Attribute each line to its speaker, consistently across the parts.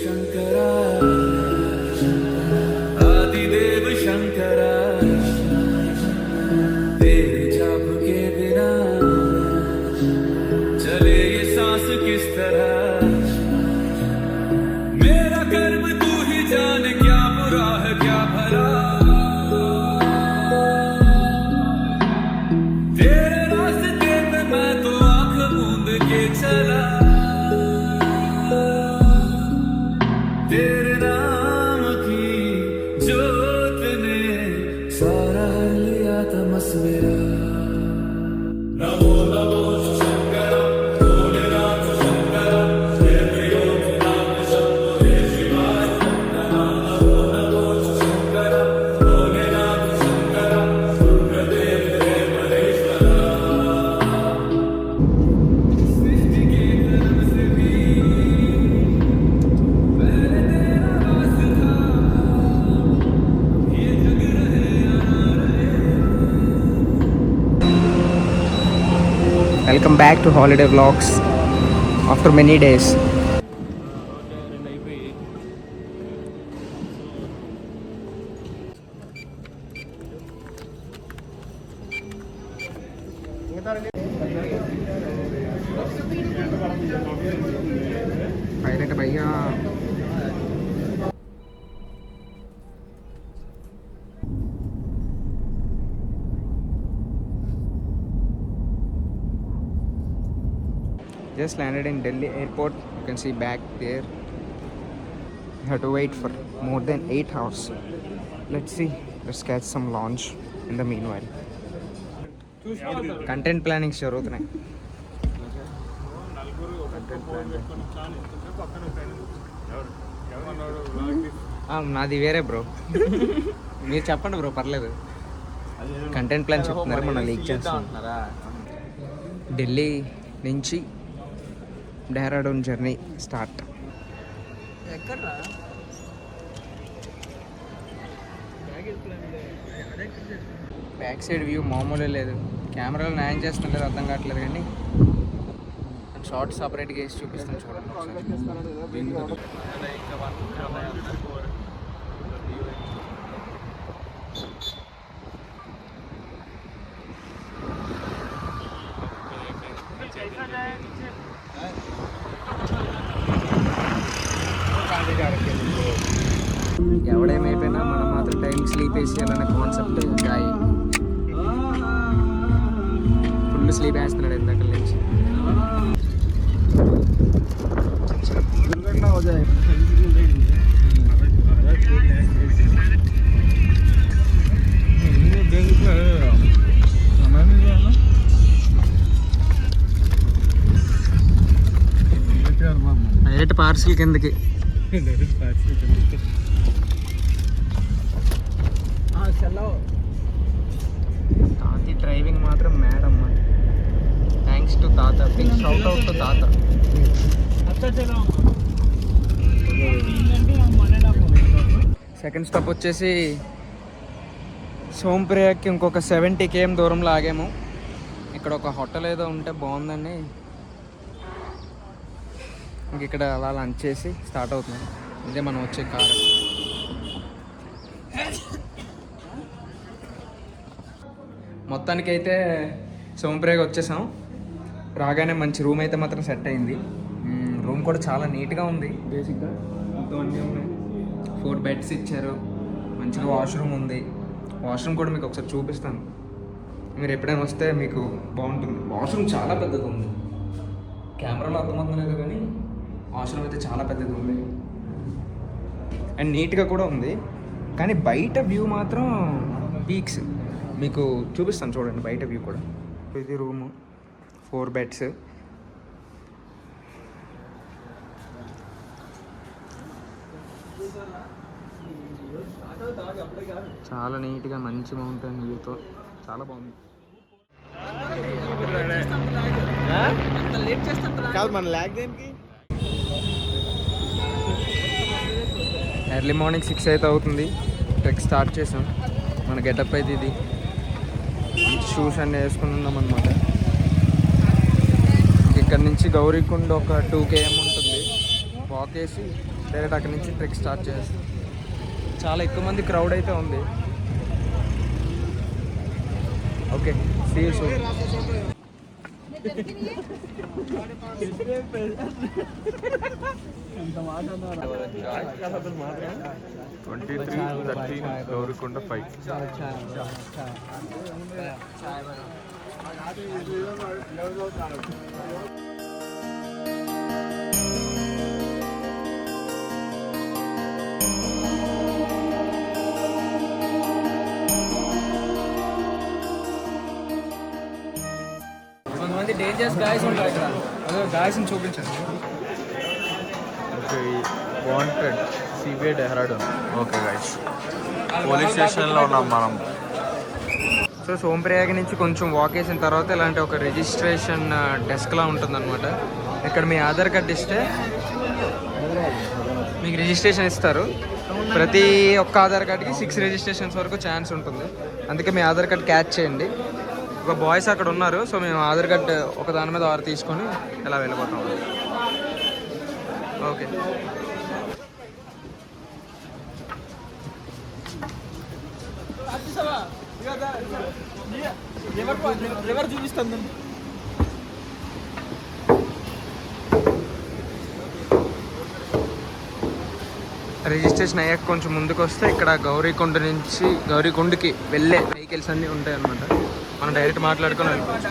Speaker 1: शंकरा आदिदेव शंकरा तेरे जाप के बिना चले ये सांस किस तरह मेरा कर्म तू ही जाने क्या बुरा है क्या भला तेरे रास्ते पे मैं तो आंख मूंद के चला तेरे नाम की जोत ने सारा लिया तमस मेरा नमो नमो शंकर भोलेनाथ शंकर जय प्रियो नाम शंभो जय शिवाय नमो नमो शंकर भोलेनाथ शंकर रुद्रदेव जय महेश्वरा सृष्टि के धर्म से भी पहले तेरा वास था ये जग रहे या ना रहे
Speaker 2: welcome back to holiday vlogs after many days. Pilot భయ్యా just landed in Delhi airport. You can see back there. You have to wait for more than 8 hours. Let's see. Let's catch some launch in the meanwhile. Content planning జరుగుతున్నాయి. నాది వేరే bro. మీరు చెప్పండి bro, పర్లేదు. Content plan చెప్తున్నారు, మనం leak చేస్తున్నారా. ఢిల్లీ నుంచి Dehradun journey start. Back side view మామూలే లేదు. కెమెరాలో న్యాయం చేస్తాం లేదు, అర్థం కావట్లేదు. కానీ షార్ట్ సపరేట్గా వేసి చూపిస్తాను చూడండి ఒకసారి. ఎవడేమైపోయినా మనం మాత్రం టైం స్లీప్ వేసేయాలనే కాన్సెప్ట్ గాయ. ఫుల్ స్లీప్ వేస్తున్నాడు ఇందాక నుంచి. డైరెక్ట్ పార్సిల్ కిందకి. తాతి డ్రైవింగ్ మాత్రం మేడం. థ్యాంక్స్ టు తాత. బిగ్ షౌట్ అవుట్ టు తాత. సెకండ్ స్టాప్ వచ్చేసి సోంప్రయాగ్కి ఇంకొక 70 km దూరంలో ఆగాము. ఇక్కడ ఒక హోటల్ ఏదో ఉంటే బాగుందని ఇంక ఇక్కడ అలా లంచ్ చేసి స్టార్ట్ అవుతున్నాం. ఇదే మనం వచ్చే కారు. మొత్తానికైతే సోంప్రయాగ్ వచ్చేసాం. రాగానే మంచి రూమ్ అయితే మాత్రం సెట్ అయింది. రూమ్ కూడా చాలా నీట్గా ఉంది. బేసిక్గా మొత్తం అన్నీ ఉన్నాయి. 4 బెడ్స్ ఇచ్చారు. మంచిగా వాష్రూమ్ ఉంది. వాష్రూమ్ కూడా మీకు ఒకసారి చూపిస్తాను. మీరు ఎప్పుడైనా వస్తే మీకు బాగుంటుంది. వాష్రూమ్ చాలా పెద్దది ఉంది. కెమెరాలో అర్థమవుతుంది లేదు కానీ వాష్రూమ్ అయితే చాలా పెద్దది ఉంది అండ్ నీట్గా కూడా ఉంది. కానీ బయట వ్యూ మాత్రం పీక్స్. మీకు చూపిస్తాను చూడండి బయట వ్యూ కూడా. ఇది రూము, 4 బెడ్స్. చాలా నీట్గా మంచి మౌంటైన్ వ్యూతో చాలా బాగుంది. ఎర్లీ మార్నింగ్ 6 అయితే అవుతుంది. ట్రెక్ స్టార్ట్ చేసాం. మన గెటప్ అయితే ఇది. మంచి షూస్ అన్నీ వేసుకుని ఉన్నాం అనమాట. ఇక్కడ నుంచి గౌరీకుండ్ ఒక 2 km ఉంటుంది వాక్ వేసి డైరెక్ట్ అక్కడి నుంచి ట్రెక్ స్టార్ట్ చేస్తాం. చాలా ఎక్కువ మంది క్రౌడ్ అయితే ఉంది. Okay, see you soon.
Speaker 3: Gowrikonda 5.
Speaker 2: కొంతమంది డేంజరస్ గాయస్ ఉంటారు ఇక్కడ. అదే గాయస్ని చూపించండి.
Speaker 3: Okay, wanted CBI Dehradun. Okay guys, police స్టేషన్లో ఉన్నాం మనం.
Speaker 2: సో సోంప్రయాగ నుంచి కొంచెం వాక్ వేసిన తర్వాత ఇలాంటి ఒక రిజిస్ట్రేషన్ డెస్క్లా ఉంటుందన్నమాట. ఇక్కడ మీ ఆధార్ కార్డ్ ఇస్తే మీకు రిజిస్ట్రేషన్ ఇస్తారు. ప్రతి ఒక్క ఆధార్ కార్డ్కి 6 రిజిస్ట్రేషన్స్ వరకు ఛాన్స్ ఉంటుంది. అందుకే మీ ఆధార్ కార్డ్ క్యాచ్ చేయండి. ఒక బాయ్స్ అక్కడ ఉన్నారు. సో మేము ఆధార్ కార్డ్ ఒక దాని మీద 6 తీసుకొని ఇలా వెళ్ళిపోతాం. ఓకే, చూపిస్తాను. రిజిస్ట్రేషన్ అయ్యాక కొంచెం ముందుకు వస్తే ఇక్కడ గౌరీకొండ నుంచి గౌరీకొండకి వెళ్ళే వెహికల్స్ అన్నీ ఉంటాయి అన్నమాట. మనం డైరెక్ట్ మాట్లాడుకొని వెళ్ళిపోవచ్చు.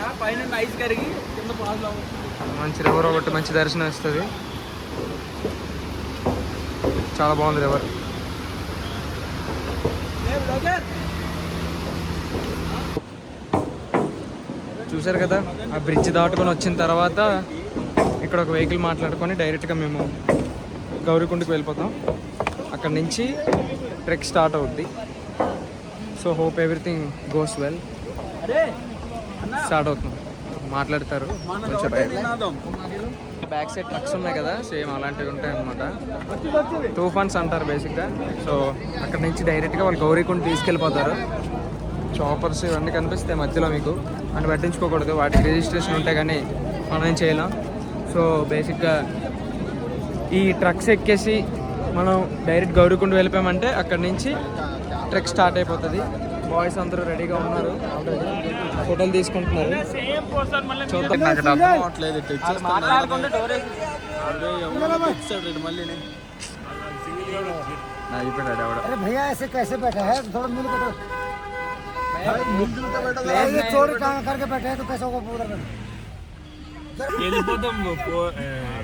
Speaker 2: మంచి రివర్ ఒకటి, మంచి దర్శనం ఇస్తుంది. చాలా బాగుంది రివర్. చూసారు కదా, ఆ బ్రిడ్జ్ దాటుకొని వచ్చిన తర్వాత ఇక్కడ ఒక వెహికల్ మాట్లాడుకొని డైరెక్ట్గా మేము గౌరీకొండకి వెళ్ళిపోతాం. అక్కడ నుంచి ట్రెక్ స్టార్ట్ అవుద్ది. So hope everything goes well. Start అవుతుంది. మాట్లాడతారు కొంచెం బ్యాక్ సైడ్ ట్రక్స్ ఉన్నాయి కదా, సేమ్ అలాంటివి ఉంటాయి అన్నమాట. తూఫాన్స్ అంటారు బేసిక్గా. సో అక్కడ నుంచి డైరెక్ట్గా వాళ్ళు గౌరీకొండ తీసుకెళ్ళిపోతారు. చాపర్స్ ఇవన్నీ కనిపిస్తాయి మధ్యలో మీకు, అని పట్టించుకోకూడదు. వాటికి రిజిస్ట్రేషన్ ఉంటే కానీ మనం ఏం చేయలేం. సో బేసిక్గా ఈ ట్రక్స్ ఎక్కేసి మనం డైరెక్ట్ గౌరీకొండ వెళ్ళిపోయామంటే అక్కడి నుంచి ట్రెక్ స్టార్ట్ అయిపోతుంది. బాయ్స్ అందరూ రెడీగా ఉన్నారు, ఫోటోలు తీసుకుంటున్నారు.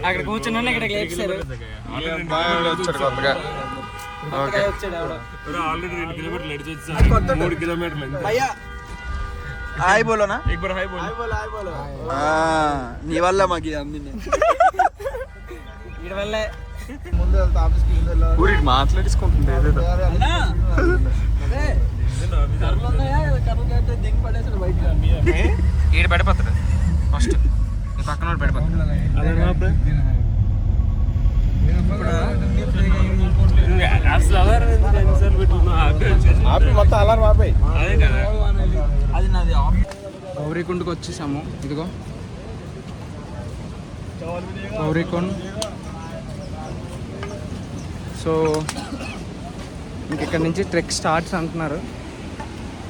Speaker 2: అక్కడ కూర్చున్నా ఇక్కడ
Speaker 4: హాయ్ బోలో నా నీ వల్ల మాకు అందింది.
Speaker 3: ఊరి మాట్లాడేసుకుంటుంది ఏదేదో.
Speaker 2: ఈడ పడిపోతాడు ఫస్ట్, పక్కన పడిపోతాడు. గౌరీకొండకు వచ్చేసాము. ఇదిగో గౌరీకొండ. సో ఇంకెక్కడి నుంచి ట్రెక్ స్టార్ట్స్ అంటున్నారు.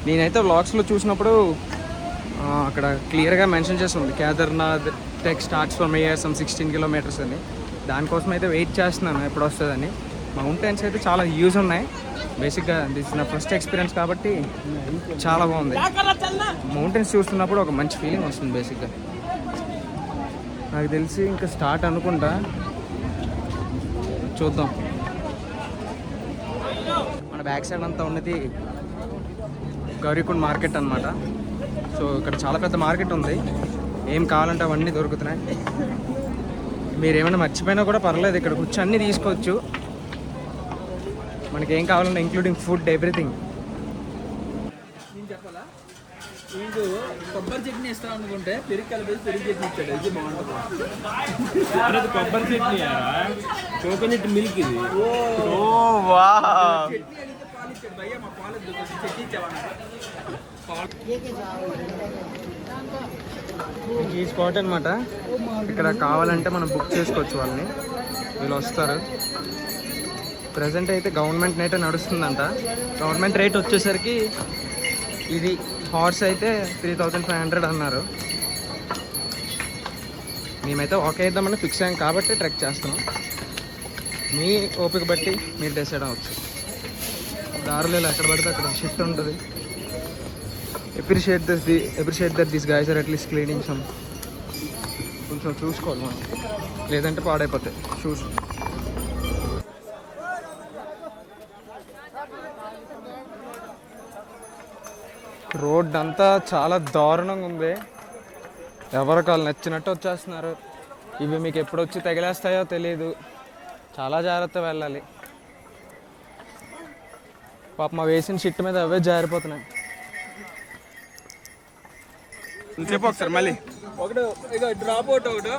Speaker 2: నేనైతే వ్లాగ్స్లో చూసినప్పుడు అక్కడ క్లియర్గా మెన్షన్ చేసి ఉంది, Kedarnath trek starts from here some 16 kilometers అని. దానికోసం అయితే వెయిట్ చేస్తున్నాను ఎప్పుడు వస్తుందని. మౌంటైన్స్ అయితే చాలా యూజ్ ఉన్నాయి. బేసిక్గా దిస్ నా ఫస్ట్ ఎక్స్పీరియన్స్ కాబట్టి చాలా బాగుంది. మౌంటైన్స్ చూస్తున్నప్పుడు ఒక మంచి ఫీలింగ్ వస్తుంది. బేసిక్గా నాకు తెలిసి ఇంకా స్టార్ట్ అనుకుంటా, చూద్దాం. మన బ్యాక్ సైడ్ అంతా ఉన్నది గౌరీకొండ మార్కెట్ అన్నమాట. సో ఇక్కడ చాలా పెద్ద మార్కెట్ ఉంది. ఏం కావాలంటే అవన్నీ దొరుకుతున్నాయి. మీరు ఏమైనా మర్చిపోయినా కూడా పర్లేదు, ఇక్కడికి వచ్చి అన్నీ తీసుకోవచ్చు. మనకి ఏం కావాలన్నా ఇంక్లూడింగ్ ఫుడ్, ఎవ్రీథింగ్.
Speaker 4: నేను చెప్పాలా, వీడు కొబ్బరి చట్నీ ఇస్తాం అనుకుంటే పెరుగు కలిపేసి పెరుగు చట్నీ ఇచ్చాడు. ఇది బాగుంటుంది.
Speaker 3: కొబ్బరి చట్నీ, కోకోనట్ మిల్క్ ఇది.
Speaker 4: చట్నీ అడిగితే పాలు ఇచ్చాడు. భయ్యా మా పాలు చట్నీ ఇచ్చావా?
Speaker 2: ఈ స్పాట్ అనమాట. ఇక్కడ కావాలంటే మనం బుక్ చేసుకోవచ్చు, వాళ్ళని వీళ్ళు వస్తారు. ప్రజెంట్ అయితే గవర్నమెంట్ అయితే నడుస్తుందంట. గవర్నమెంట్ రేట్ వచ్చేసరికి ఇది హార్స్ అయితే 3500 అన్నారు. మేమైతే వాక్ వేద్దామని ఫిక్స్ అయ్యాం కాబట్టి ట్రెక్ చేస్తున్నాం. మీ ఓపిక బట్టి మీరు డిసైడ్ అవ్వచ్చు. దారిలో ఎక్కడ పడితే అక్కడ షిఫ్ట్ ఉంటుంది. Appreciate that this guys are at least cleaning some. కొంచెం చూసుకోవాలి మనం, లేదంటే పాడైపోతాయి షూస్. రోడ్ అంతా చాలా దారుణంగా ఉంది. ఎవరికి వాళ్ళు నచ్చినట్టు వచ్చేస్తున్నారు. ఇవి మీకు ఎప్పుడు వచ్చి తగిలేస్తాయో తెలియదు. చాలా జాగ్రత్త వెళ్ళాలి. పాప మా వేసిన షిట్ మీద అవే జారిపోతున్నాయి.
Speaker 3: చెప్పు ఒకసారి మళ్ళీ.
Speaker 4: ఒకటి ఇక డ్రాప్ అవుట్ ఒకటి.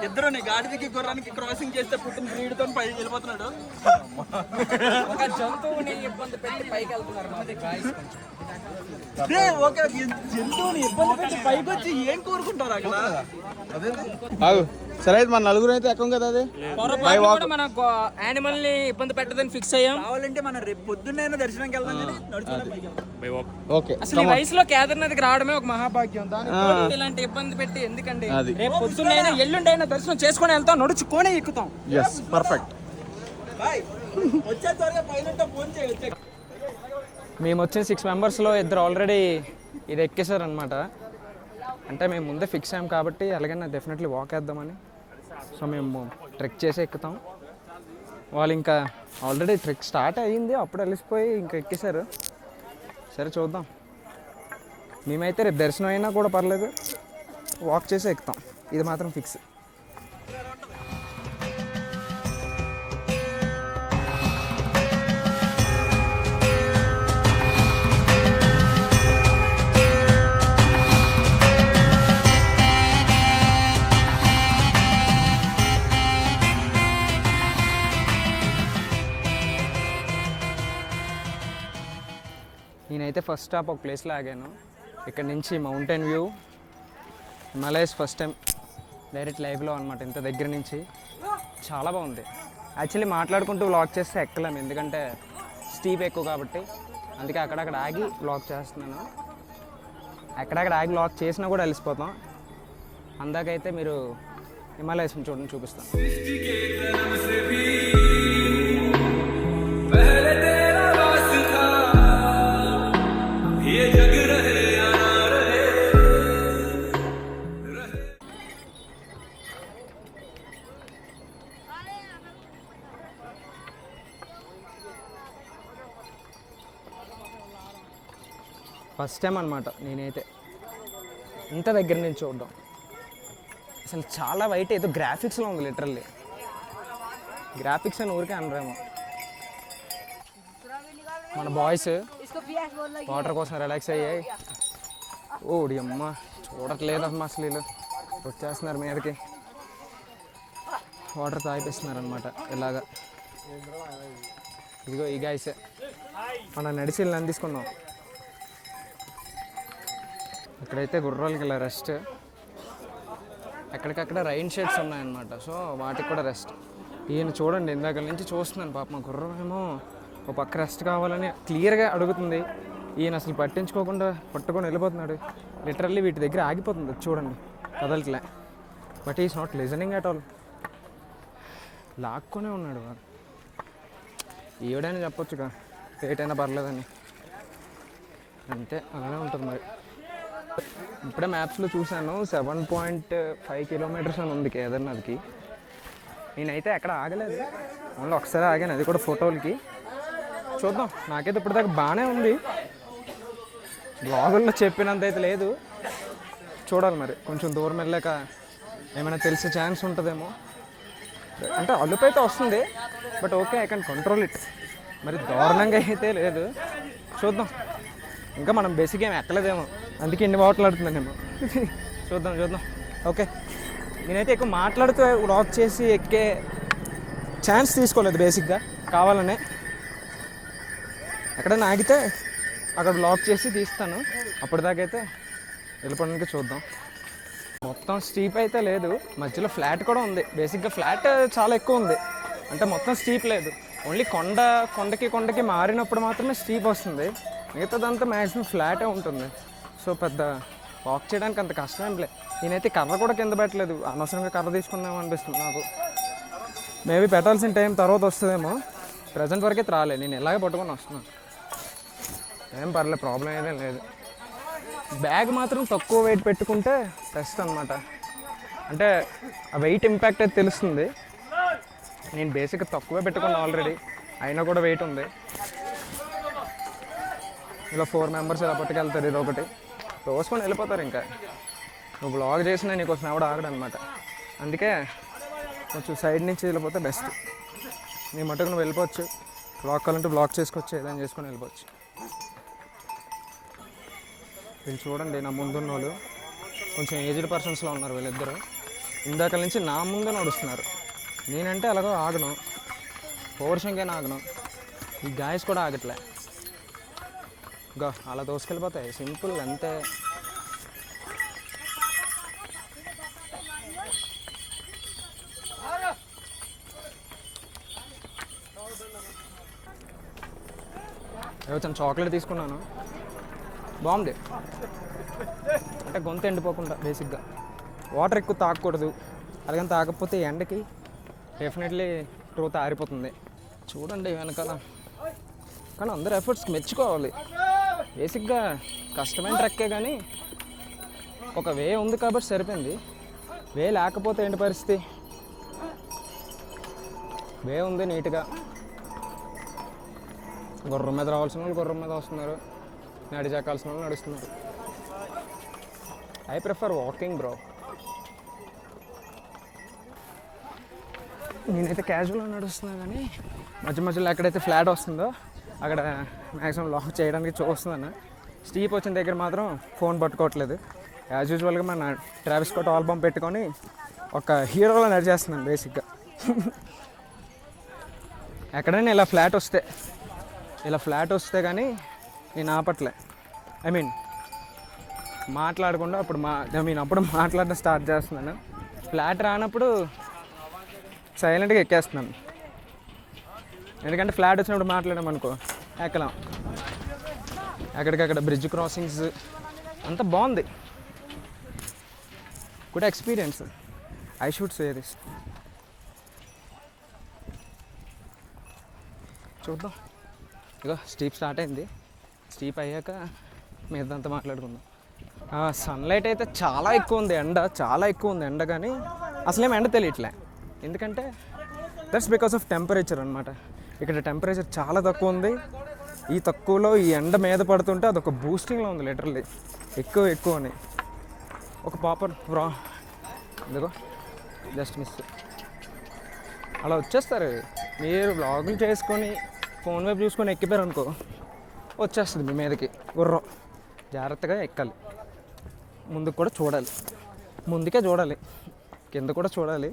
Speaker 4: ఇద్దరు నీ గాడిదకి గుర్రానికి క్రాసింగ్ చేస్తే పుట్టిన బ్రీడ్తో పైకి వెళ్ళిపోతున్నాడు.
Speaker 2: ఒక జంతువుని ఇబ్బంది పెట్టి పైకి వెళ్తున్నారు.
Speaker 4: ఓకే, జంతువుని ఇబ్బంది పెట్టి పైకి వచ్చి ఏం కోరుకుంటారు అక్కడ?
Speaker 3: సరే అయితే మన నలుగురు అయితే ఎక్కం కదా. అది
Speaker 2: మన యానిమల్ ని ఇబ్బంది పెట్టదని ఫిక్స్ అయ్యాం.
Speaker 4: కావాలంటే మనం రేపు పొద్దున్నే దర్శనంకి వెళ్దాం కానీ
Speaker 3: ఓకే.
Speaker 2: అసలు ఈ వయసులో కేదార్నాథ్కి రావడమే ఒక మహాభాగ్యం. దానికి ఇలాంటి ఇబ్బంది పెట్టి ఎందుకండి? రేపు పొద్దున్నైనా ఎల్లుండైనా దర్శనం చేసుకొని వెళ్తాం, నడుచుకొని ఎక్కుతాం.
Speaker 3: పర్ఫెక్ట్.
Speaker 4: వచ్చే త్వరగా పైన ఫోన్ చేయొచ్చు.
Speaker 2: మేము వచ్చిన 6 మెంబర్స్లో 2 ఆల్రెడీ ఇది ఎక్కేసారనమాట. అంటే మేము ముందే ఫిక్స్ అయ్యాం కాబట్టి అలాగైనా డెఫినెట్లీ వాక్ వేద్దామని. సో మేము ట్రెక్ చేసి ఎక్కుతాం. వాళ్ళు ఇంకా ఆల్రెడీ ట్రెక్ స్టార్ట్ అయ్యింది, అప్పుడు వెళ్ళిపోయి ఇంకా ఎక్కేశారు. సరే చూద్దాం. మేమైతే రేపు దర్శనం అయినా కూడా పర్లేదు, వాక్ చేసి ఎక్కుతాం. ఇది మాత్రం ఫిక్స్. నేనైతే ఫస్ట్ స్టాప్ ఒక ప్లేస్లో ఆగాను. ఇక్కడ నుంచి mountain view, Himalayas first time direct లైవ్లో అనమాట. ఇంత దగ్గర నుంచి చాలా బాగుంది. యాక్చువల్లీ మాట్లాడుకుంటూ వ్లాగ్ చేస్తే ఎక్కలేము, ఎందుకంటే స్టీప్ ఎక్కువ కాబట్టి. అందుకే అక్కడక్కడ ఆగి వ్లాగ్ చేస్తున్నాను. అక్కడక్కడ ఆగి వ్లాగ్ చేసినా కూడా వెళ్ళిపోతాం. అందాకైతే మీరు హిమాలయస్ని చూడండి, చూపిస్తాను. ఫస్ట్ టైం అనమాట నేనైతే ఇంత దగ్గర నుంచి చూడడం. అసలు చాలా వైట్, ఏదో గ్రాఫిక్స్లో ఉంది లిటరల్లీ. గ్రాఫిక్స్ అని ఊరికే అనరేమో. మన బాయ్స్ వాటర్ కోసం రిలాక్స్ అయ్యాయి. ఓడి అమ్మ, చూడట్లేదమ్మా అసలు. వీళ్ళు వచ్చేస్తున్నారు మీదకి, వాటర్ తాగిపిస్తున్నారు అనమాట ఇలాగా. ఇదిగో ఈ గాయసే మనం నడిచి వెళ్ళి తీసుకున్నాం. ఇక్కడైతే గుర్రాలకి ఇలా రెస్ట్. ఎక్కడికక్కడ రైన్ షేడ్స్ ఉన్నాయన్నమాట, సో వాటికి కూడా రెస్ట్. ఈయన చూడండి, ఇందాక నుంచి చూస్తున్నాను. పాపం గుర్రం ఏమో ఒక పక్క రెస్ట్ కావాలని క్లియర్గా అడుగుతుంది. ఈయన అసలు పట్టించుకోకుండా పట్టుకొని వెళ్ళిపోతున్నాడు. లిటరల్లీ వీటి దగ్గర ఆగిపోతుంది, చూడండి కదలట్లే. But is not listening at all. లాక్కొనే ఉన్నాడు వాడు. ఈవిడైనా చెప్పొచ్చుగా లేట్ అయినా పర్లేదని. అంతే, అలానే ఉంటుంది మరి. ఇప్పుడే మ్యాప్స్లో చూశాను 7.5 కిలోమీటర్స్ అని ఉంది కేదార్నాథ్కి. నేనైతే ఎక్కడ ఆగలేదు, ఓన్లీ ఒకసారి ఆగాను, అది కూడా ఫోటోలకి. చూద్దాం. నాకైతే ఇప్పటిదాకా బాగానే ఉంది. బ్లాగుల్లో చెప్పినంత అయితే లేదు, చూడాలి మరి. కొంచెం దూరం వెళ్ళాక ఏమైనా తెలిసే ఛాన్స్ ఉంటుందేమో. అంటే అలుపు అయితే వస్తుంది, but okay, I can control it. మరి దారుణంగా అయితే లేదు, చూద్దాం. ఇంకా మనం బేసిక్ ఏమి ఎక్కలేదేమో, అందుకే ఇన్ని మాట్లాడుతున్నానేమో. చూద్దాం. ఓకే, నేనైతే ఎక్కువ మాట్లాడుతూ వ్లాగ్ చేసి ఎక్కే ఛాన్స్ తీసుకోలేదు బేసిక్గా, కావాలనే. ఎక్కడైనా ఆగితే అక్కడ వ్లాగ్ చేసి తీస్తాను. అప్పటిదాకైతే వెళ్ళిపోవడానికి చూద్దాం. మొత్తం స్టీప్ అయితే లేదు, మధ్యలో ఫ్లాట్ కూడా ఉంది. బేసిక్గా ఫ్లాట్ చాలా ఎక్కువ ఉంది, అంటే మొత్తం స్టీప్ లేదు. ఓన్లీ కొండకి మారినప్పుడు మాత్రమే స్టీప్ వస్తుంది. మిగతాదంతా మ్యాక్సిమం ఫ్లాటే ఉంటుంది. సో పెద్ద వాక్ చేయడానికి అంత కష్టం ఏం లేదు. నేనైతే కర్ర కూడా కింద పెట్టలేదు, అనవసరంగా కర్ర తీసుకుందాం అనిపిస్తుంది నాకు. మేబీ పెట్టాల్సిన టైం తర్వాత వస్తుందేమో, ప్రజెంట్ వరకే రాలే. నేను ఎలాగే పట్టుకొని వస్తున్నాను, ఏం పర్లేదు, ప్రాబ్లం ఏదేం లేదు. బ్యాగ్ మాత్రం తక్కువ వెయిట్ పెట్టుకుంటే బెస్ట్ అనమాట. అంటే ఆ వెయిట్ ఇంపాక్ట్ అయితే తెలుస్తుంది. నేను బేసిక్గా తక్కువే పెట్టుకున్నాను ఆల్రెడీ, అయినా కూడా వెయిట్ ఉంది. ఇలా 4 మెంబర్స్ ఇలా పట్టుకెళ్తారు, ఇది ఒకటి తోసుకొని వెళ్ళిపోతారు. ఇంకా నువ్వు బ్లాగ్ చేసినా నీకోసం ఎవడ ఆగడనమాట. అందుకే కొంచెం సైడ్ నుంచి వెళ్ళిపోతే బెస్ట్. నీ మటుకు నువ్వు వెళ్ళిపోవచ్చు, బ్లాగ్ కావాలంటే బ్లాగ్ చేసుకోవచ్చు, ఏదైనా చేసుకొని వెళ్ళిపోవచ్చు. వీళ్ళు చూడండి, నా ముందున్న వాళ్ళు కొంచెం ఏజ్డ్ పర్సన్స్లో ఉన్నారు. వీళ్ళిద్దరు ఇందాక నుంచి నా ముందే నడుస్తున్నారు. నేనంటే అలాగో ఆగను, పౌరుషంగా ఆగను. ఈ గాయస్ కూడా ఆగట్లే, గా అలా దోసుకెళ్ళిపోతాయి. సింపుల్ అంతే. చిన్న చాక్లెట్ తీసుకున్నాను, బాగుంది. అంటే గొంతు ఎండిపోకుండా. బేసిక్గా వాటర్ ఎక్కువ తాగకూడదు, అలాగని తాగకపోతే ఎండకి డెఫినెట్లీ ట్రూత్ ఆరిపోతుంది. చూడండి వెనకాల. కానీ అందరు ఎఫర్ట్స్కి మెచ్చుకోవాలి. బేసిక్గా కష్టమైన ట్రెక్కే, కానీ ఒక వే ఉంది కాబట్టి సరిపోయింది. వే లేకపోతే ఏంటి పరిస్థితి? వే ఉంది నీట్గా. గుర్రం మీద రావాల్సిన వాళ్ళు గుర్రం మీద వస్తున్నారు, నడిచాకాల్సిన వాళ్ళు నడుస్తున్నారు. I prefer walking bro. నేనైతే క్యాజువల్గా నడుస్తున్నాను, కానీ మధ్యలో ఎక్కడైతే ఫ్లాట్ వస్తుందో అక్కడ మ్యాక్సిమం లాక్ చేయడానికి చూస్తున్నాను. స్టీప్ వచ్చిన దగ్గర మాత్రం ఫోన్ పట్టుకోవట్లేదు. యాజ్ యూజువల్గా మన ట్రావిస్ స్కాట్ ఆల్బమ్ పెట్టుకొని ఒక హీరోలో నడిచేస్తున్నాను బేసిక్గా. ఎక్కడైనా ఇలా ఫ్లాట్ వస్తే కానీ నేను ఆపట్లే. ఐ మీన్ మాట్లాడకుండా అప్పుడు మాట్లాడడం స్టార్ట్ చేస్తున్నాను. ఫ్లాట్ రానప్పుడు సైలెంట్గా ఎక్కేస్తున్నాను. ఎందుకంటే ఫ్లాట్ వచ్చినప్పుడు మాట్లాడామనుకో ఎక్కలేం. ఎక్కడికక్కడ బ్రిడ్జ్ క్రాసింగ్స్ అంతా బాగుంది. Good experience, I should say this. చూద్దాం. ఇగో స్టీప్ స్టార్ట్ అయింది. స్టీప్ అయ్యాక మీదంతా మాట్లాడుకుందాం. సన్లైట్ అయితే చాలా ఎక్కువ ఉంది, చాలా ఎక్కువ ఉంది ఎండ. కానీ అసలేం ఎండ తెలియట్లే. ఎందుకంటే దట్స్ బికాస్ ఆఫ్ టెంపరేచర్ అనమాట. ఇక్కడ టెంపరేచర్ చాలా తక్కువ ఉంది. ఈ తక్కువలో ఈ ఎండ మీద పడుతుంటే అదొక బూస్టింగ్లో ఉంది లిటరల్లీ. ఎక్కువ అని ఒక పాపర్ ఇదిగో జస్ట్ మిస్. అలా వచ్చేస్తారు. మీరు బ్లాగులు చేసుకొని ఫోన్ వైపు చూసుకొని ఎక్కిపోయారు అనుకో, వచ్చేస్తుంది మీ మీదకి గుర్రం. జాగ్రత్తగా ఎక్కాలి. ముందుకు కూడా చూడాలి, ముందుకే చూడాలి, కింద కూడా చూడాలి.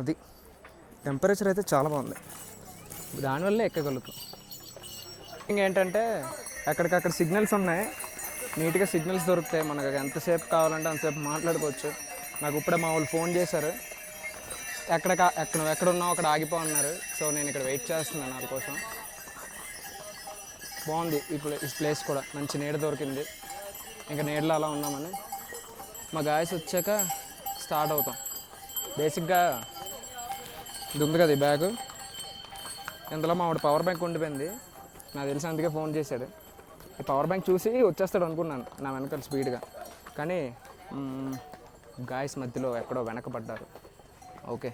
Speaker 2: అది టెంపరేచర్ అయితే చాలా బాగుంది, దానివల్లే ఎక్కగలుగుతాం. ఇంకేంటంటే ఎక్కడికక్కడ సిగ్నల్స్ ఉన్నాయి, నీట్గా సిగ్నల్స్ దొరుకుతాయి. మనకు ఎంతసేపు కావాలంటే అంతసేపు మాట్లాడుకోవచ్చు. నాకు ఇప్పుడే మా వాళ్ళు ఫోన్ చేశారు, ఎక్కడున్నావు అక్కడ ఆగిపో అన్నారు. సో నేను ఇక్కడ వెయిట్ చేస్తున్నాను వాళ్ళ కోసం. బాగుంది ఇప్పుడు ఈ ప్లేస్ కూడా, మంచి నీడ దొరికింది. ఇంకా నీడలో అలా ఉన్నామని మా గాయస్ వచ్చాక స్టార్ట్ అవుతాం. బేసిక్గా ఇది ఉంది కదా ఈ బ్యాగు, ఇందులో మా వాడు పవర్ బ్యాంక్ ఉండిపోయింది. నాకు తెలిసి అందుకే ఫోన్ చేశాడు. ఈ పవర్ బ్యాంక్ చూసి వచ్చేస్తాడు అనుకున్నాను నా వెనకాల స్పీడ్గా, కానీ గాయస్ మధ్యలో ఎక్కడో వెనకబడ్డారు. ఓకే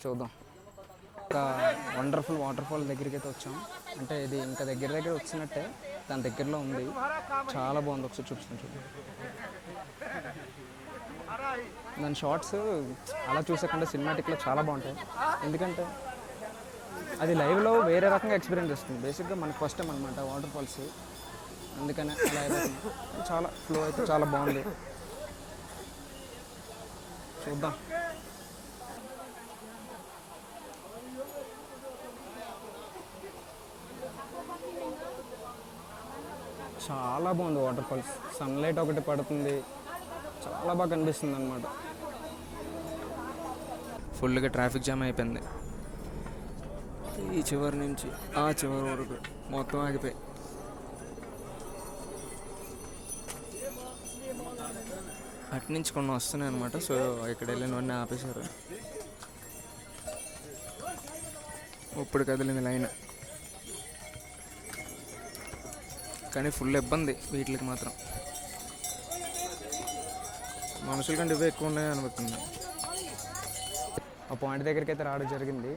Speaker 2: చూద్దాం. ఒక వండర్ఫుల్ వాటర్ ఫాల్ దగ్గరికి అయితే వచ్చాం. అంటే ఇది ఇంకా దగ్గర వచ్చినట్టే, దాని దగ్గరలో ఉంది. చాలా బాగుంది, ఒకసారి చూపిస్తాను చూడండి. దాని షార్ట్స్ అలా చూసాకంటే సినిమాటిక్లో చాలా బాగుంటాయి. ఎందుకంటే అది లైవ్లో వేరే రకంగా ఎక్స్పీరియన్స్ వస్తుంది. బేసిక్గా మనకు ఫస్ట్ టైం అనమాట వాటర్ ఫాల్స్, అందుకనే అలా అయితే చాలా ఫ్లో అయితే చాలా బాగుంది. చూద్దాం. చాలా బాగుంది వాటర్ ఫాల్స్. సన్లైట్ ఒకటి పడుతుంది, చాలా బాగా కనిపిస్తుంది అనమాట. ఫుల్గా ట్రాఫిక్ జామ్ అయిపోయింది. ఈ చివరి నుంచి ఆ చివరి వరకు మొత్తం ఆగిపోయి. అటు నుంచి కొన్ని వస్తున్నాయి అనమాట. సో ఇక్కడ వెళ్ళినవన్నీ ఆపేశారు. ఇప్పుడు కదిలింది లైన్. కానీ ఫుల్ ఇబ్బంది వీటికి మాత్రం. మనుషుల కంటే ఇవే ఎక్కువ ఉన్నాయి అనిపిస్తుంది. ఆ పాయింట్ దగ్గరికి అయితే రావడం జరిగింది.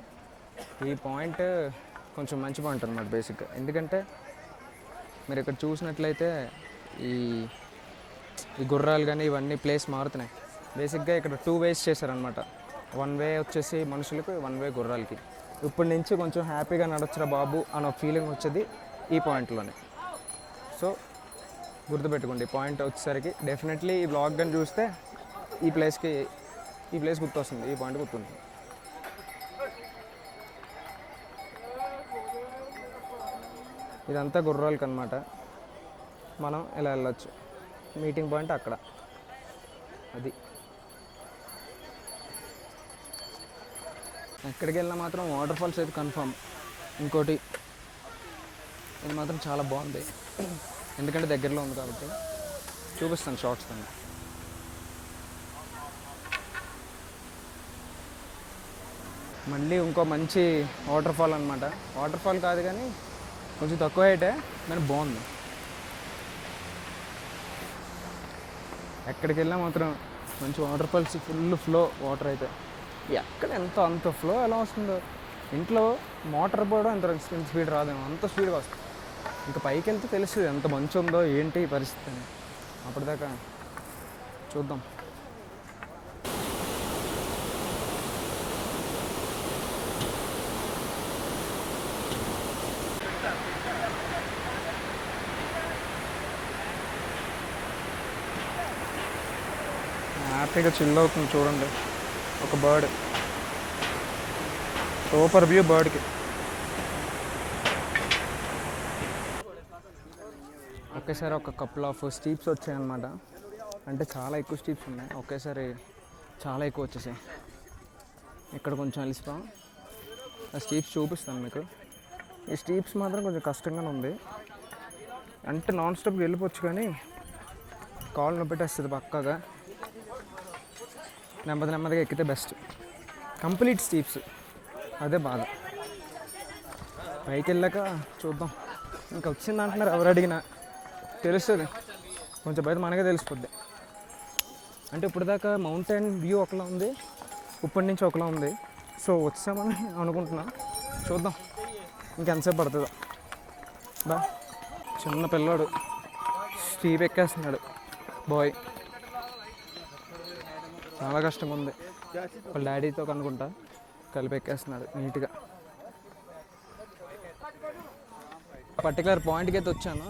Speaker 2: ఈ పాయింట్ కొంచెం మంచి పాయింట్ అన్నమాట బేసిక్గా. ఎందుకంటే మీరు ఇక్కడ చూసినట్లయితే ఈ గుర్రాలు కానీ ఇవన్నీ ప్లేస్ మారుతున్నాయి. బేసిక్గా ఇక్కడ 2 ways చేశారనమాట. 1 way వచ్చేసి మనుషులకు, 1 way గుర్రాలకి. ఇప్పటి నుంచి కొంచెం హ్యాపీగా నడవచ్చురా బాబు అని ఒక ఫీలింగ్ వచ్చేది ఈ పాయింట్లోనే. సో గుర్తుపెట్టుకోండి, ఈ పాయింట్ వచ్చేసరికి డెఫినెట్లీ ఈ బ్లాగ్ కానీ చూస్తే ఈ ప్లేస్ గుర్తొస్తుంది, ఈ పాయింట్ గుర్తుంది. ఇదంతా గుర్రాలకి అనమాట. మనం ఇలా వెళ్ళొచ్చు. మీటింగ్ పాయింట్ అక్కడ. అది ఎక్కడికి వెళ్ళినా మాత్రం వాటర్ ఫాల్స్ అయితే కన్ఫర్మ్. ఇంకోటి ఇది మాత్రం చాలా బాగుంది, ఎందుకంటే దగ్గరలో ఉంది కాబట్టి. చూపిస్తాను షార్ట్స్ కానీ. మళ్ళీ ఇంకో మంచి వాటర్ ఫాల్ అనమాట. వాటర్ ఫాల్ కాదు కానీ కొంచెం తక్కువ హైటే, కానీ బాగుంది. ఎక్కడికి వెళ్ళినా మాత్రం మంచి waterfalls, full flow water అయితే. ఎక్కడ అంత ఫ్లో ఎలా వస్తుందో. ఇంట్లో మోటార్ పోవడం ఎంత స్పీడ్ రాదేమో, అంత స్పీడ్గా వస్తుంది. ఇంకా పైకి వెళ్తే తెలుస్తుంది ఎంత మంచి ఉందో ఏంటి పరిస్థితి అని. అప్పటిదాకా చూద్దాం. హ్యాపీగా చిల్ అవుతుంది చూడండి. ఒక బర్డ్, సూపర్ వ్యూ బర్డ్కి. ఒకేసారి ఒక కపుల్ ఆఫ్ స్టీప్స్ వచ్చాయన్నమాట. అంటే చాలా ఎక్కువ స్టీప్స్ ఉన్నాయి, ఒకేసారి చాలా ఎక్కువ వచ్చేసాయి. ఇక్కడ కొంచెం అలిసిపోయాం. ఆ స్టీప్స్ చూపిస్తాను మీకు. ఈ స్టీప్స్ మాత్రం కొంచెం కష్టంగానే ఉంది. అంటే నాన్ స్టాప్కి వెళ్ళిపోవచ్చు కానీ కాళ్ళు నొప్పి పెట్టేస్తుంది పక్కాగా. నెమ్మదిగా ఎక్కితే బెస్ట్. కంప్లీట్ స్టీప్స్, అదే బాధ. పైకి వెళ్ళాక చూద్దాం. ఇంకా వచ్చింది అంటున్నారు, ఎవరు అడిగినా తెలుస్తుంది. కొంచెం బయట మనకే తెలిసిపోద్ది. అంటే ఇప్పుడు దాకా మౌంటైన్ వ్యూ ఒకలా ఉంది, ఇప్పటి నుంచి ఒకలా ఉంది. సో వచ్చామని అనుకుంటున్నా, చూద్దాం ఇంకెంతసేపు పడుతుందో. బా చిన్న పిల్లాడు స్టీప్ ఎక్కేస్తున్నాడు బాయ్. చాలా కష్టంగా ఉంది. వాళ్ళ డాడీతో కనుకుంటా కలిపి ఎక్కేస్తున్నాడు నీట్గా. పర్టికులర్ పాయింట్కి అయితే వచ్చాను.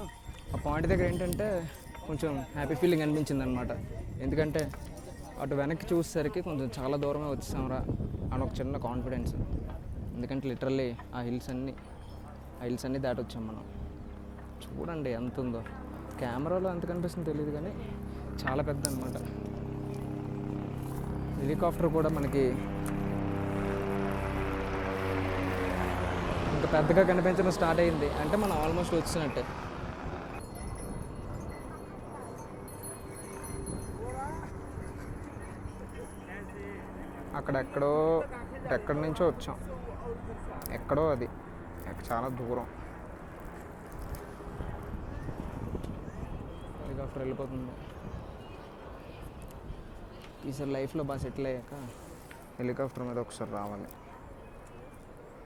Speaker 2: ఆ పాయింట్ దగ్గర ఏంటంటే కొంచెం హ్యాపీ ఫీలింగ్ అనిపించింది అనమాట. ఎందుకంటే అటు వెనక్కి చూసేసరికి కొంచెం చాలా దూరమే వచ్చేసాంరా అని ఒక చిన్న కాన్ఫిడెన్స్. ఎందుకంటే లిటరల్లీ ఆ హిల్స్ అన్నీ దాటి వచ్చాం మనం. చూడండి ఎంత ఉందో. కెమెరాలో ఎంత కనిపిస్తుందో తెలియదు కానీ చాలా పెద్ద అనమాట. హెలికాప్టర్ కూడా మనకి ఇంకా పెద్దగా కనిపించడం స్టార్ట్ అయింది. అంటే మనం ఆల్మోస్ట్ వచ్చినట్టే. ఎక్కడి నుంచో వచ్చాం. ఎక్కడో అది చాలా దూరం. హెలికాప్టర్ వెళ్ళిపోతుంది. ఈసారి లైఫ్లో బాగా సెటిల్ అయ్యాక హెలికాప్టర్ మీద ఒకసారి రావాలి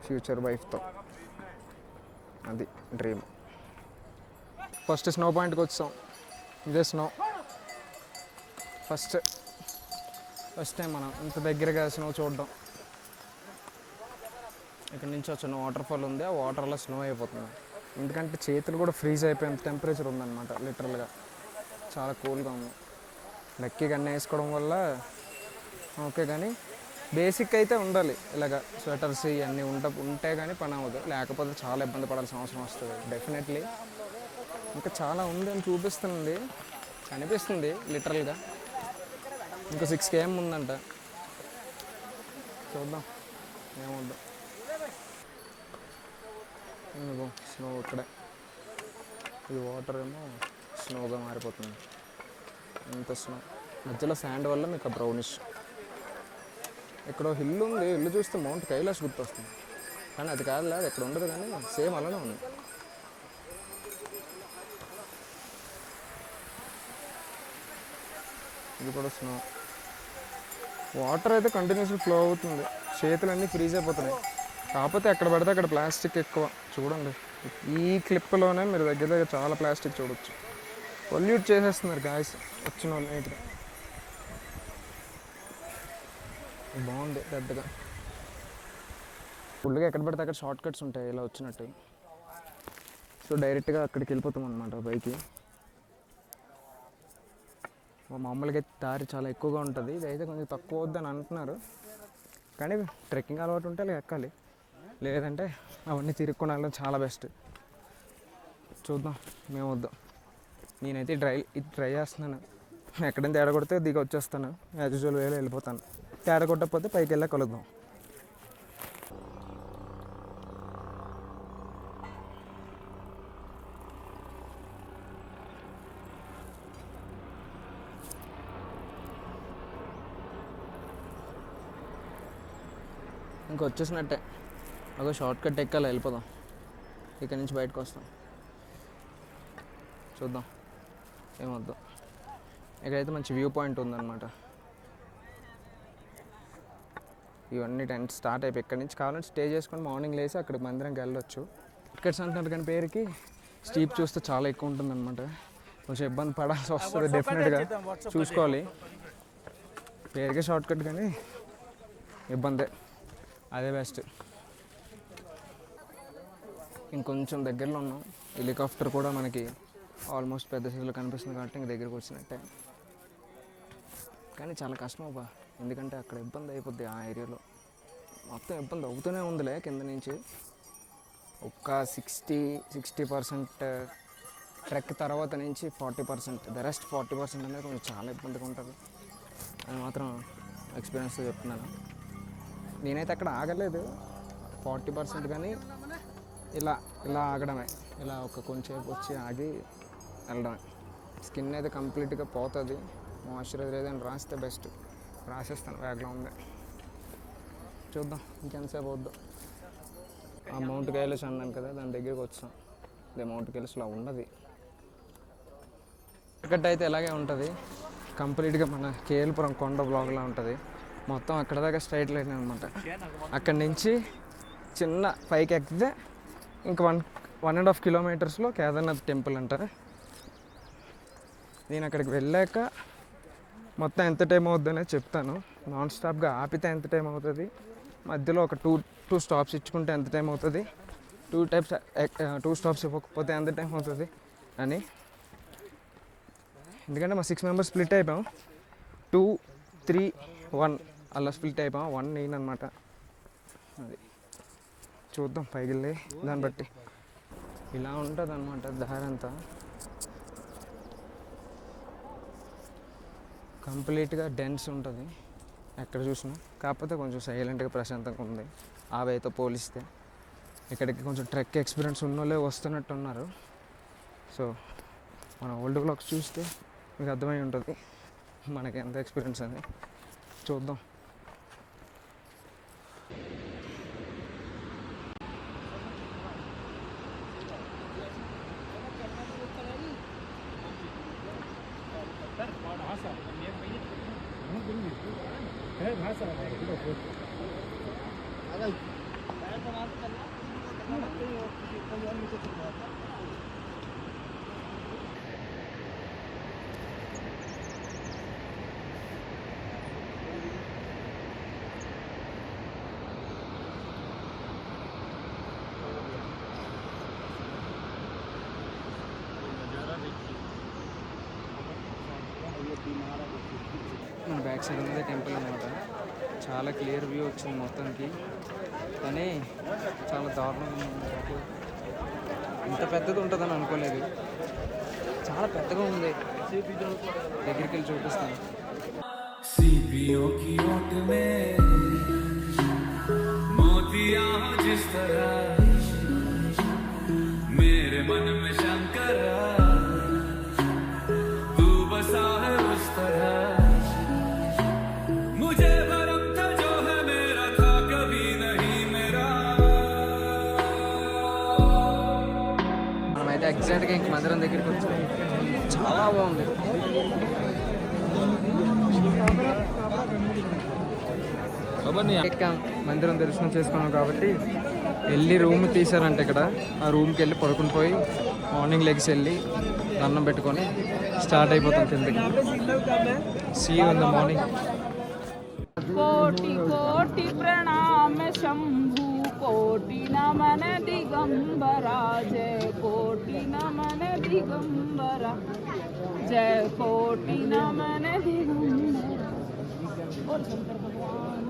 Speaker 2: ఫ్యూచర్ వైఫ్తో. అది డ్రీమ్. ఫస్ట్ స్నో పాయింట్కి వచ్చాం. ఇదే స్నో. ఫస్ట్ టైం మనం ఇంత దగ్గరగా స్నో చూడడం. ఇక్కడ నుంచి వచ్చిన వాటర్ ఫాల్ ఉంది. ఆ వాటర్లో స్నో అయిపోతుంది. ఎందుకంటే చేతులు కూడా ఫ్రీజ్ అయిపోయిన టెంపరేచర్ ఉందన్నమాట. లిటరల్గా చాలా కూల్గా ఉంది. లక్కీగా అన్నీ వేసుకోవడం వల్ల ఓకే. కానీ బేసిక్ అయితే ఉండాలి. ఇలాగ స్వెటర్స్ ఇవన్నీ ఉంటే కానీ పని అవ్వదు. లేకపోతే చాలా ఇబ్బంది పడాల్సిన అవసరం వస్తుంది డెఫినెట్లీ. ఇంకా చాలా ఉంది అని చూపిస్తుంది, కనిపిస్తుంది లిటరల్గా. ఇంకా 6 km ఉందంట, చూద్దాం ఏమవుద్దాం. ఇదిగో స్నో ఇక్కడే, ఇది వాటర్ ఏమో స్నోగా మారిపోతుంది. ఎంత స్నో, మధ్యలో శాండ్ వల్ల మీకు బ్రౌనిష్. ఇక్కడ హిల్ ఉంది, హిల్ చూస్తే మౌంట్ కైలాష్ గుర్తొస్తుంది, కానీ అది కాదులే, అది ఎక్కడ ఉండదు, కానీ సేమ్ అలానే ఉంది. ఇది కూడా స్నో. వాటర్ అయితే కంటిన్యూస్గా ఫ్లో అవుతుంది, చేతులన్నీ ఫ్రీజ్ అయిపోతున్నాయి. కాకపోతే ఎక్కడ పడితే అక్కడ ప్లాస్టిక్ ఎక్కువ. చూడండి ఈ క్లిప్లోనే మీరు దగ్గర దగ్గర చాలా ప్లాస్టిక్ చూడొచ్చు. పొల్యూట్ చేసేస్తున్నారు గాయస్ వచ్చిన వాళ్ళు నీట్గా. బాగుంది పెద్దగా. ఫుల్గా ఎక్కడ పడితే అక్కడ షార్ట్ కట్స్ ఉంటాయి ఇలా వచ్చినట్టు. సో డైరెక్ట్గా అక్కడికి వెళ్ళిపోతాం అనమాట బైక్కి. మామూలుగా దారి చాలా ఎక్కువగా ఉంటుంది, ఇదైతే కొంచెం తక్కువ వద్దని అంటున్నారు, కానీ ట్రెక్కింగ్ అలవాటు ఉంటే అలా ఎక్కాలి, లేదంటే అవన్నీ తిరుక్కొని వెళ్ళడం చాలా బెస్ట్. చూద్దాం మేము వద్దాం. నేనైతే ఇది ట్రై చేస్తున్నాను, ఎక్కడైనా తేడా కొడితే దిగి వచ్చేస్తాను, యాజ్ యూజువల్ వేలో వెళ్ళిపోతాను. తేడా కొట్టకపోతే పైకి వెళ్ళా కలుద్దాం. ఇంకొచ్చేసినట్టే, ఒక షార్ట్ కట్ ఎక్కాలి, వెళ్ళిపోదాం. ఇక్కడ నుంచి బయటకు వస్తాం, చూద్దాం ఏమొద్దాం. ఇక్కడైతే మంచి వ్యూ పాయింట్ ఉందన్నమాట. ఇవన్నీ టెంట్ స్టార్ట్ అయిపోయి ఇక్కడి నుంచి కావాలంటే స్టే చేసుకొని మార్నింగ్ లేసి అక్కడ మందిరంకి వెళ్ళొచ్చు. టికెట్స్ అంటున్నారు కానీ పేరుకి స్టీప్ చూస్తే చాలా ఎక్కువ ఉంటుందన్నమాట, కొంచెం ఇబ్బంది పడాల్సి వస్తుంది డెఫినెట్గా, చూసుకోవాలి. పేరుకే షార్ట్ కట్ కానీ ఇబ్బందే, అదే బెస్ట్. ఇంకొంచెం దగ్గరలో ఉన్నాం, హెలికాప్టర్ కూడా మనకి ఆల్మోస్ట్ పెద్ద సైజులో కనిపిస్తుంది కాబట్టి ఇంక దగ్గరికి వచ్చినట్టే. కానీ చాలా కష్టం అబ్బా, ఎందుకంటే అక్కడ ఇబ్బంది అయిపోద్ది. ఆ ఏరియాలో మొత్తం ఇబ్బంది అవుతూనే ఉందిలే. కింద నుంచి ఒక 60% ట్రెక్ తర్వాత నుంచి 40%, ద రెస్ట్ 40% అనేది కొంచెం చాలా ఇబ్బందిగా ఉంటుంది. అది మాత్రం ఎక్స్పీరియన్స్తో చెప్తున్నాను. నేనైతే అక్కడ ఆగలేదు 40%, కానీ ఇలా ఆగడమే, ఇలా ఒక కొంచెంసేపు వచ్చి ఆగి వెళ్ళడమే. స్కిన్ అయితే కంప్లీట్గా పోతుంది. మాయిశ్చరైజర్ ఏదైనా రాస్తే బెస్ట్, రాసేస్తాను, బ్యాగ్లో ఉంది. చూద్దాం ఇంకెంతసేపు వద్దాం. ఆ మౌంట్ కైలాష్ అన్నాను కదా, దాని దగ్గరికి వచ్చాం. అదే మౌంట్ కైలాష్లో ఉన్నది. టికెట్ అయితే ఇలాగే ఉంటుంది, కంప్లీట్గా మన కేఎల్పురం కొండ బ్లాక్లా ఉంటుంది. మొత్తం అక్కడ దాకా స్ట్రైట్ లైన్ అనమాట. అక్కడి నుంచి చిన్న పైకి ఎక్కితే ఇంక 1.5 kilometers కేదార్నాథ్ టెంపుల్ అంటారు. నేను అక్కడికి వెళ్ళాక మొత్తం ఎంత టైం అవుతుందనే చెప్తాను. నాన్ స్టాప్గా ఆపితే ఎంత టైం అవుతుంది, మధ్యలో ఒక టూ స్టాప్స్ ఇచ్చుకుంటే ఎంత టైం అవుతుంది, 2 stops ఇవ్వకపోతే ఎంత టైం అవుతుంది అని. ఎందుకంటే మా 6 members స్ప్లిట్ అయిపోయాం, 2, 3, 1 అలా స్ప్లిట్ అయిపోయాం. 1 నేనమాట. అది చూద్దాం పైకి వెళ్ళి, దాన్ని బట్టి ఇలా ఉంటుంది అనమాట దారి అంతా. కంప్లీట్గా డెన్స్ ఉంటుంది ఎక్కడ చూసినా, కాకపోతే కొంచెం సైలెంట్గా ప్రశాంతంగా ఉంది ఆ వేతో పోలిస్తే. ఇక్కడికి కొంచెం ట్రెక్ ఎక్స్పీరియన్స్ ఉన్న వాళ్ళే వస్తున్నట్టు ఉన్నారు. సో మన ఓల్డ్ బ్లాగ్స్ చూస్తే మీకు అర్థమై ఉంటుంది మనకి ఎంత ఎక్స్పీరియన్స్ అని. చూద్దాం. మన బ్యాక్ సైడ్ ఉన్నదే టెంపుల్ అనమాట. చాలా క్లియర్ వ్యూ వచ్చింది మొత్తానికి, కానీ చాలా దారుణంగా ఉంది. ఇంత పెద్దది ఉంటుందని అనుకోలేదు, చాలా పెద్దగా ఉంది. దగ్గరికి వెళ్ళి చూపిస్తాను.
Speaker 1: सीपियों की ओट में मोतिया हो जिस तरह मेरे मन में शंकर तू बसा है उस तरह मुझे भरम था जो है मेरा था कभी नहीं मेरा
Speaker 2: మనమైతే ఎగ్జాక్ట్గా ఇంక మందిరం దగ్గరికి వచ్చాం. చాలా బాగుంది. ఎక్కాం, మందిరం దర్శనం చేసుకున్నాం కాబట్టి వెళ్ళి రూమ్ తీసారంట ఇక్కడ. ఆ రూమ్కి వెళ్ళి పడుకుని పోయి మార్నింగ్ లెగ్స్ వెళ్ళి దండం పెట్టుకొని స్టార్ట్ అయిపోతాం కిందకి. See you in the morning.
Speaker 5: कोटि कोटि प्रणाम शंभु कोटि नमन दिगंबरा जय कोटि नमन दिगंबरा जय कोटि नमन दिगंबरा और शंकर भगवान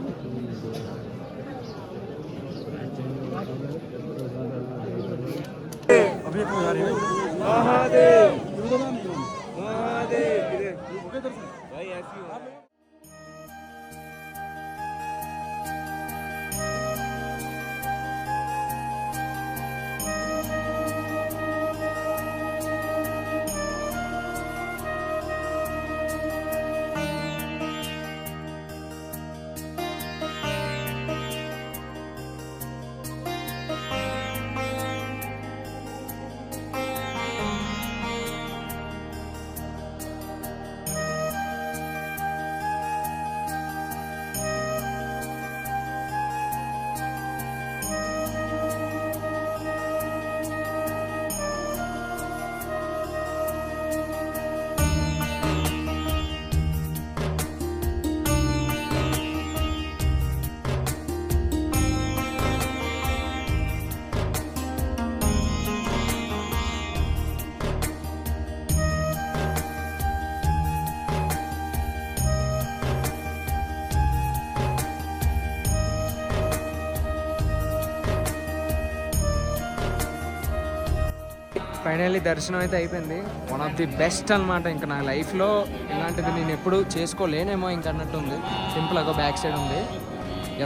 Speaker 2: ఫైనల్లీ దర్శనం అయితే అయిపోయింది. వన్ ఆఫ్ ది బెస్ట్ అనమాట. ఇంకా నా లైఫ్లో ఇలాంటిది నేను ఎప్పుడు చేసుకోలేనేమో ఇంకా అన్నట్టు ఉంది. సింపుల్గా బ్యాక్ సైడ్ ఉంది.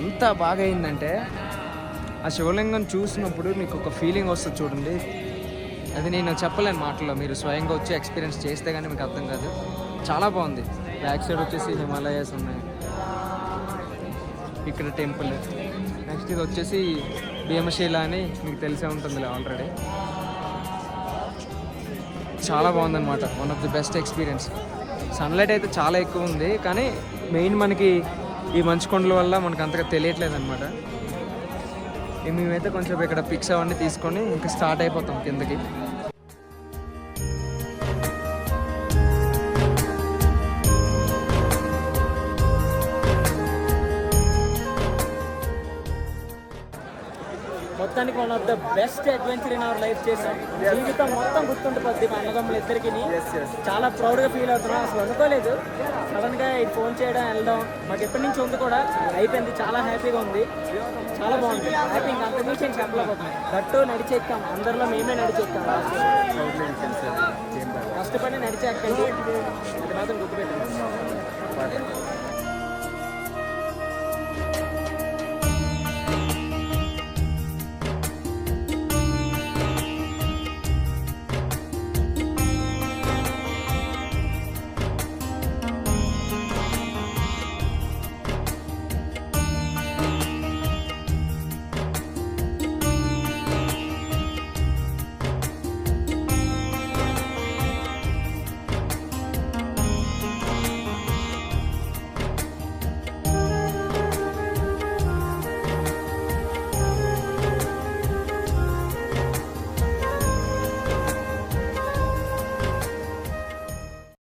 Speaker 2: ఎంత బాగా అయిందంటే ఆ శివలింగం చూసినప్పుడు మీకు ఒక ఫీలింగ్ వస్తుంది చూడండి. అది నేను చెప్పలేను మాటల్లో, మీరు స్వయంగా వచ్చి ఎక్స్పీరియన్స్ చేస్తే కానీ మీకు అర్థం కాదు. చాలా బాగుంది. బ్యాక్ సైడ్ వచ్చేసి హిమాలయాస్ ఉన్నాయి, ఇక్కడ టెంపుల్. నెక్స్ట్ ఇది వచ్చేసి భీమశీల అని మీకు తెలిసే ఉంటుంది ఆల్రెడీ. చాలా బాగుందన్నమాట. One of the best experience. Sunlight అయితే చాలా ఎక్కువ ఉంది, కానీ మెయిన్ మనకి ఈ మంచు కొండల వల్ల మనకు అంతగా తెలియట్లేదు అనమాట. మేమైతే కొంచెం ఇక్కడ పిక్స్ అవన్నీ తీసుకొని ఇంకా స్టార్ట్ అయిపోతాం కిందకి.
Speaker 4: మొత్తానికి one of the best adventure in our life చేసాం. జీవితం మొత్తం గుర్తుండిపోద్ది మా అన్నదమ్ములు ఇద్దరికి. చాలా ప్రౌడ్గా ఫీల్ అవుతున్నాం. అసలు అనుకోలేదు సడన్గా ఇది ఫోన్ చేయడం వెళ్ళడం. మాకు ఎప్పటి నుంచి ఉంది కూడా అయిపోయింది. చాలా హ్యాపీగా ఉంది, చాలా బాగుంది. హ్యాపీ ఇంకా అంత నుంచి నేను చెప్పలేకపోతున్నాను. గట్టు నడిచెక్కాం, అందరిలో మేమే నడిచెక్కాం. కష్టపడి నడిచెక్కండి, అది మాత్రం గుర్తుపెట్టాను.